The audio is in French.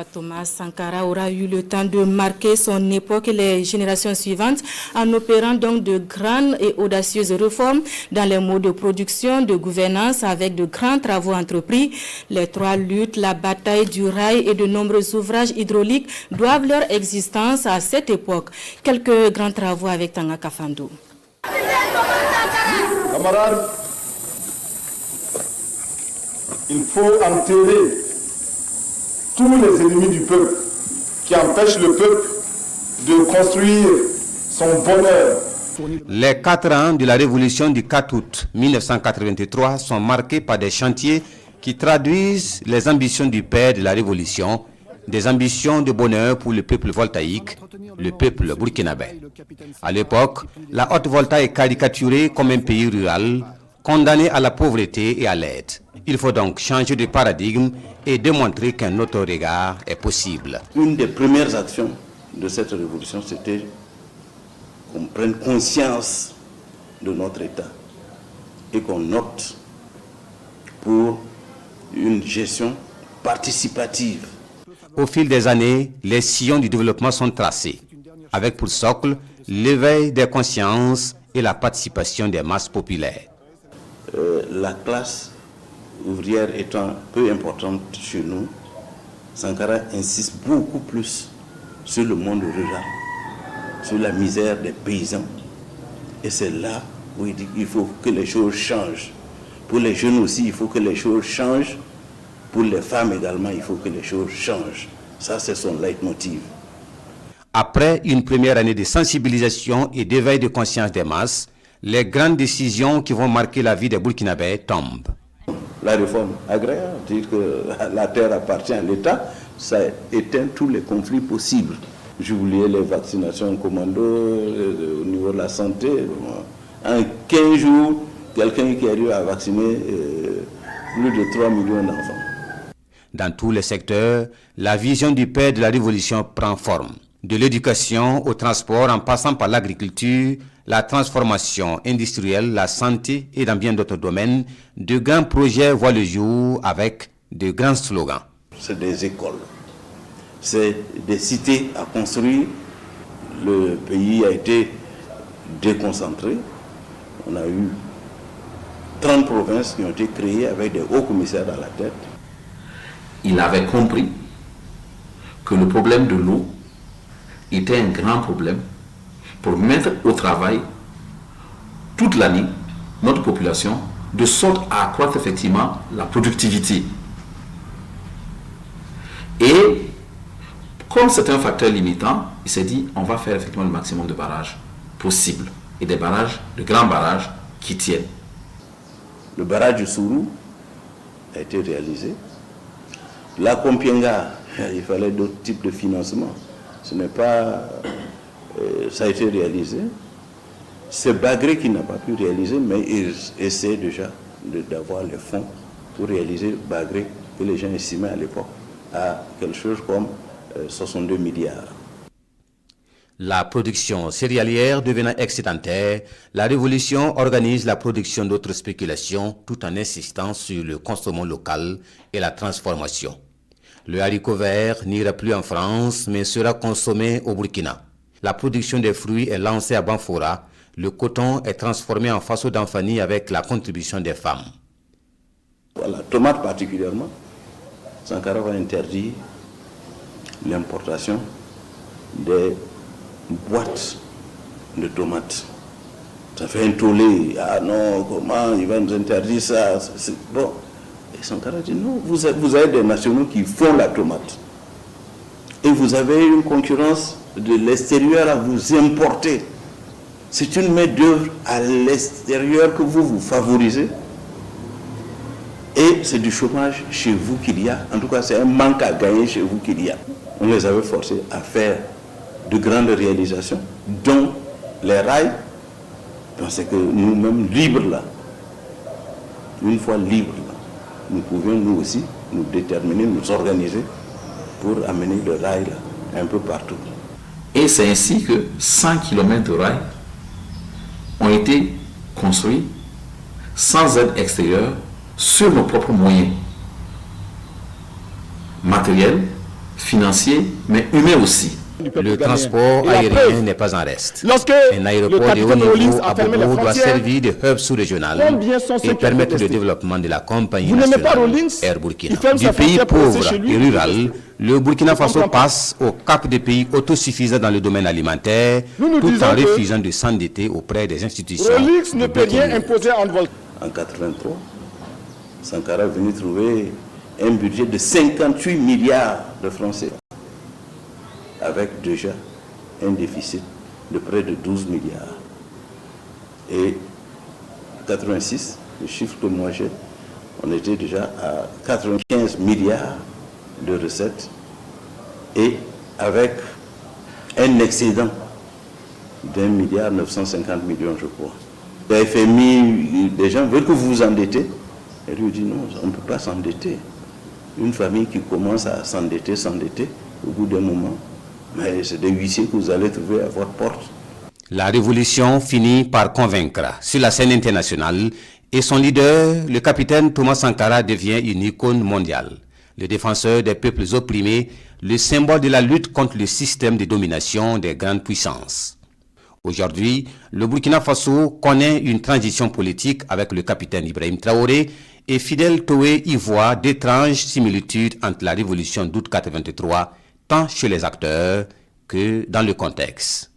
Thomas Sankara aura eu le temps de marquer son époque et les générations suivantes en opérant donc de grandes et audacieuses réformes dans les modes de production, de gouvernance avec de grands travaux entrepris. Les trois luttes, la bataille du rail et de nombreux ouvrages hydrauliques doivent leur existence à cette époque. Quelques grands travaux avec Tanga Kafando. Camarades, il faut enterrer tous les ennemis du peuple qui empêchent le peuple de construire son bonheur. Les 4 ans de la révolution du 4 août 1983 sont marqués par des chantiers qui traduisent les ambitions du père de la révolution, des ambitions de bonheur pour le peuple voltaïque, le peuple burkinabé. À l'époque, la Haute-Volta est caricaturée comme un pays rural, condamné à la pauvreté et à l'aide. Il faut donc changer de paradigme et démontrer qu'un autre regard est possible. Une des premières actions de cette révolution, c'était qu'on prenne conscience de notre État et qu'on opte pour une gestion participative. Au fil des années, les sillons du développement sont tracés, avec pour socle l'éveil des consciences et la participation des masses populaires. La classe ouvrière étant peu importante chez nous, Sankara insiste beaucoup plus sur le monde rural, sur la misère des paysans. Et c'est là où il dit qu'il faut que les choses changent. Pour les jeunes aussi, il faut que les choses changent. Pour les femmes également, il faut que les choses changent. Ça, c'est son leitmotiv. Après une première année de sensibilisation et d'éveil de conscience des masses, les grandes décisions qui vont marquer la vie des Burkinabés tombent. La réforme agraire, dire que la terre appartient à l'État, ça éteint tous les conflits possibles. J'oubliais les vaccinations commando au niveau de la santé. En 15 jours, quelqu'un qui arrive à vacciner plus de 3 millions d'enfants. Dans tous les secteurs, la vision du père de la révolution prend forme. De l'éducation au transport en passant par l'agriculture, la transformation industrielle, la santé et dans bien d'autres domaines, de grands projets voient le jour avec de grands slogans. C'est des écoles, c'est des cités à construire. Le pays a été déconcentré. On a eu 30 provinces qui ont été créées avec des hauts commissaires à la tête. Il avait compris que le problème de l'eau était un grand problème pour mettre au travail toute l'année notre population de sorte à accroître effectivement la productivité. Et comme c'est un facteur limitant, il s'est dit on va faire effectivement le maximum de barrages possible et des barrages, de grands barrages qui tiennent. Le barrage du Sourou a été réalisé. La Kompienga, il fallait d'autres types de financement. Ce n'est pas... ça a été réalisé. C'est Bagré qui n'a pas pu réaliser, mais il essaie déjà d'avoir les fonds pour réaliser Bagré, que les gens estimaient à l'époque à quelque chose comme 62 milliards. La production céréalière devenant excédentaire, la révolution organise la production d'autres spéculations tout en insistant sur le consommation local et la transformation. Le haricot vert n'ira plus en France, mais sera consommé au Burkina. La production des fruits est lancée à Banfora. Le coton est transformé en faso d'Anfani avec la contribution des femmes. La tomate particulièrement, Sankara va interdire l'importation des boîtes de tomates. Ça fait un tollé. Ah non, comment il va nous interdire ça? Bon. Et Sankara dit non, vous avez des nationaux qui font la tomate. Et vous avez une concurrence de l'extérieur à vous importer. C'est une main-d'œuvre à l'extérieur que vous favorisez. Et c'est du chômage chez vous qu'il y a. En tout cas, c'est un manque à gagner chez vous qu'il y a. On les avait forcés à faire de grandes réalisations, dont les rails. C'est que nous-mêmes, libres là, une fois libres là, nous pouvions nous aussi nous déterminer, nous organiser pour amener le rail là, un peu partout. Et c'est ainsi que 100 km de rails ont été construits sans aide extérieure sur nos propres moyens matériels financier, mais humain aussi. Le transport aérien n'est pas en reste. Un aéroport de haut niveau à Bobo doit servir de hub sous-régional et permettre le développement de la compagnie nationale Air Burkina. Du pays pauvre et rural, le Burkina Faso passe au cap des pays autosuffisants dans le domaine alimentaire, tout en refusant de s'endetter auprès des institutions. Rolix ne peut rien imposer en vol. En 1983, Sankara est venu trouver un budget de 58 milliards de francs CFA, avec déjà un déficit de près de 12 milliards. Et en 86, le chiffre que moi j'ai, on était déjà à 95 milliards de recettes et avec un excédent d'1 milliard 950 millions, je crois. Le FMI, des gens veulent que vous vous endettez. Et lui dit non, on ne peut pas s'endetter. Une famille qui commence à s'endetter, au bout d'un moment, mais c'est des huissiers que vous allez trouver à votre porte. La révolution finit par convaincre sur la scène internationale et son leader, le capitaine Thomas Sankara, devient une icône mondiale. Le défenseur des peuples opprimés, le symbole de la lutte contre le système de domination des grandes puissances. Aujourd'hui, le Burkina Faso connaît une transition politique avec le capitaine Ibrahim Traoré et Fidel Toé y voit d'étranges similitudes entre la révolution d'août 1983, tant chez les acteurs que dans le contexte.